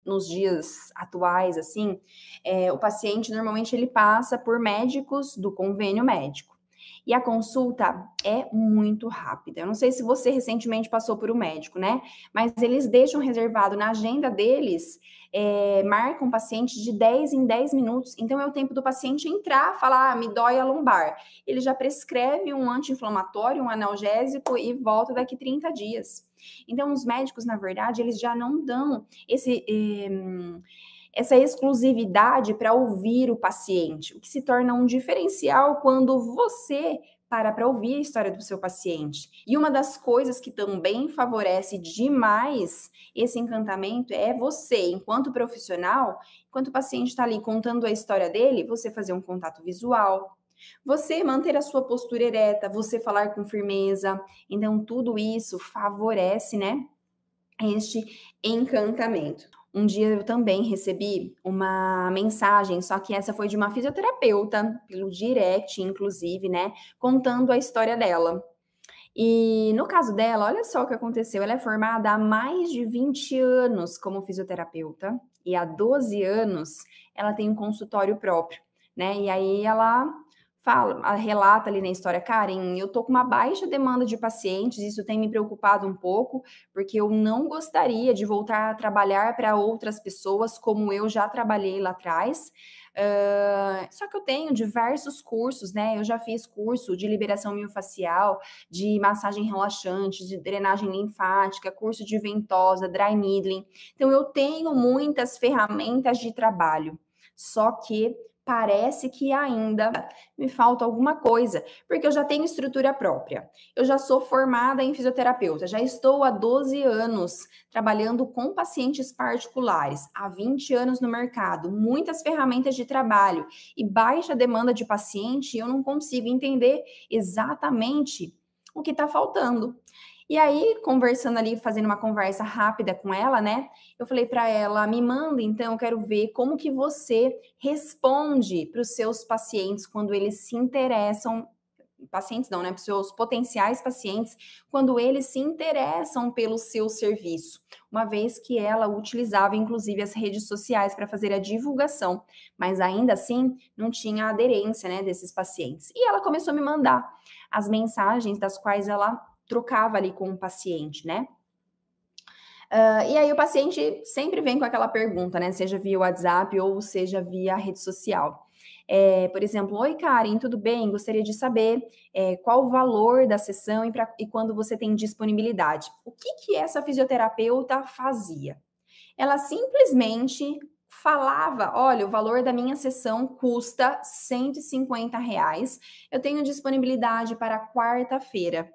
nos dias atuais, assim, o paciente normalmente ele passa por médicos do convênio médico. E a consulta é muito rápida. Eu não sei se você recentemente passou por um médico, né? Mas eles deixam reservado na agenda deles, marcam o paciente de 10 em 10 minutos. Então, é o tempo do paciente entrar, falar, me dói a lombar. Ele já prescreve um anti-inflamatório, um analgésico e volta daqui 30 dias. Então, os médicos, na verdade, eles já não dão essa exclusividade para ouvir o paciente, o que se torna um diferencial quando você para ouvir a história do seu paciente. E uma das coisas que também favorece demais esse encantamento é você, enquanto profissional, enquanto o paciente está ali contando a história dele, você fazer um contato visual, você manter a sua postura ereta, você falar com firmeza. Então, tudo isso favorece, né, este encantamento. Um dia eu também recebi uma mensagem, só que essa foi de uma fisioterapeuta, pelo direct, inclusive, né, contando a história dela. E no caso dela, olha só o que aconteceu. Ela é formada há mais de 20 anos como fisioterapeuta e há 12 anos ela tem um consultório próprio, né? E aí ela relata ali na história, Karen, eu tô com uma baixa demanda de pacientes, isso tem me preocupado um pouco, porque eu não gostaria de voltar a trabalhar para outras pessoas como eu já trabalhei lá atrás. Só que eu tenho diversos cursos, né? Eu já fiz curso de liberação miofascial, de massagem relaxante, de drenagem linfática, curso de ventosa, dry needling. Então, eu tenho muitas ferramentas de trabalho. Só que parece que ainda me falta alguma coisa, porque eu já tenho estrutura própria. Eu já sou formada em fisioterapeuta, já estou há 12 anos trabalhando com pacientes particulares, há 20 anos no mercado, muitas ferramentas de trabalho e baixa demanda de paciente, eu não consigo entender exatamente o que está faltando. E aí, conversando ali, fazendo uma conversa rápida com ela, né? Eu falei para ela, me manda então, eu quero ver como que você responde para os seus pacientes quando eles se interessam, pacientes não, né? Para os seus potenciais pacientes, quando eles se interessam pelo seu serviço. Uma vez que ela utilizava, inclusive, as redes sociais para fazer a divulgação, mas ainda assim não tinha aderência, né, desses pacientes. E ela começou a me mandar as mensagens das quais ela trocava ali com o paciente, né? E aí o paciente sempre vem com aquela pergunta, né? Seja via WhatsApp ou seja via rede social. Por exemplo, oi Karen, tudo bem? Gostaria de saber qual o valor da sessão e quando você tem disponibilidade. O que essa fisioterapeuta fazia? Ela simplesmente falava, olha, o valor da minha sessão custa R$ 150, eu tenho disponibilidade para quarta-feira.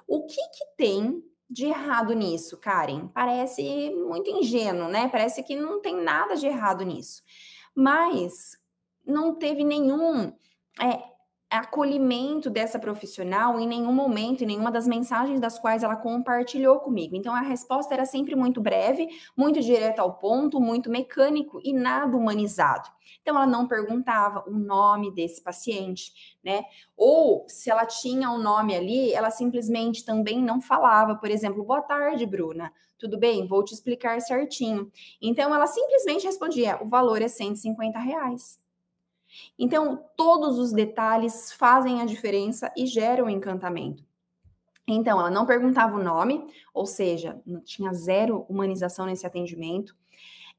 O que tem de errado nisso, Karen? Parece muito ingênuo, né? Parece que não tem nada de errado nisso. Mas não teve nenhum acolhimento dessa profissional em nenhum momento, em nenhuma das mensagens das quais ela compartilhou comigo. Então, a resposta era sempre muito breve, muito direta ao ponto, muito mecânico e nada humanizado. Então, ela não perguntava o nome desse paciente, né? Ou, se ela tinha um nome ali, ela simplesmente também não falava, por exemplo, boa tarde, Bruna, tudo bem? Vou te explicar certinho. Então, ela simplesmente respondia, o valor é R$ 150. Então, todos os detalhes fazem a diferença e geram encantamento. Então, ela não perguntava o nome, ou seja, tinha zero humanização nesse atendimento.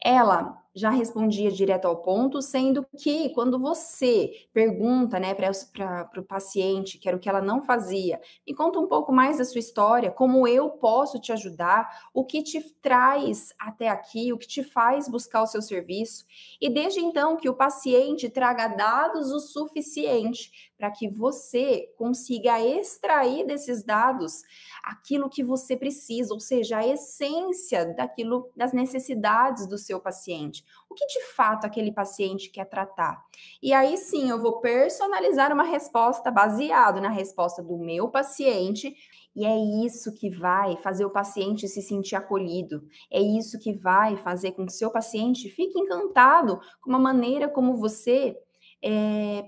Ela já respondia direto ao ponto, sendo que quando você pergunta, né, para o paciente, que era o que ela não fazia, me conta um pouco mais da sua história, como eu posso te ajudar, o que te traz até aqui, o que te faz buscar o seu serviço, e desde então que o paciente traga dados o suficiente para que você consiga extrair desses dados aquilo que você precisa, ou seja, a essência daquilo, das necessidades do seu paciente. O que de fato aquele paciente quer tratar? E aí sim, eu vou personalizar uma resposta baseado na resposta do meu paciente. E é isso que vai fazer o paciente se sentir acolhido. É isso que vai fazer com que o seu paciente fique encantado com a maneira como você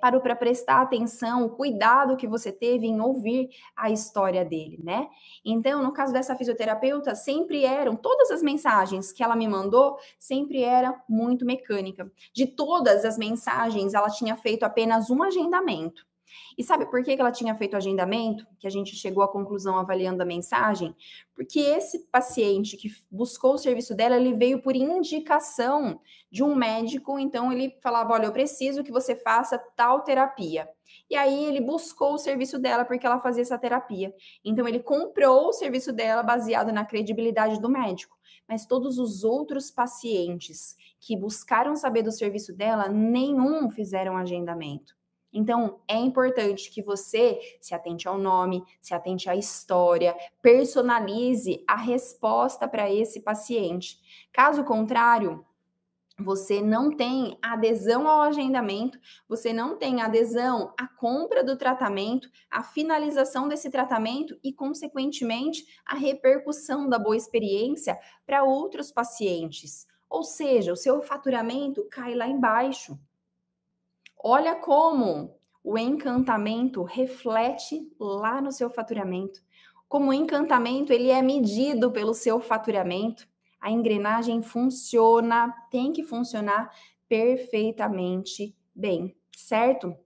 parou para prestar atenção, o cuidado que você teve em ouvir a história dele, né? Então, no caso dessa fisioterapeuta, sempre eram, todas as mensagens que ela me mandou, sempre era muito mecânica. De todas as mensagens, ela tinha feito apenas um agendamento. E sabe por que ela tinha feito o agendamento? Que a gente chegou à conclusão avaliando a mensagem? Porque esse paciente que buscou o serviço dela, ele veio por indicação de um médico, então ele falava: olha, eu preciso que você faça tal terapia. E aí ele buscou o serviço dela porque ela fazia essa terapia. Então ele comprou o serviço dela baseado na credibilidade do médico. Mas todos os outros pacientes que buscaram saber do serviço dela, nenhum fizeram agendamento. Então, é importante que você se atente ao nome, se atente à história, personalize a resposta para esse paciente. Caso contrário, você não tem adesão ao agendamento, você não tem adesão à compra do tratamento, à finalização desse tratamento e, consequentemente, a repercussão da boa experiência para outros pacientes. Ou seja, o seu faturamento cai lá embaixo. Olha como o encantamento reflete lá no seu faturamento. Como o encantamento, ele é medido pelo seu faturamento. A engrenagem funciona, tem que funcionar perfeitamente bem, certo?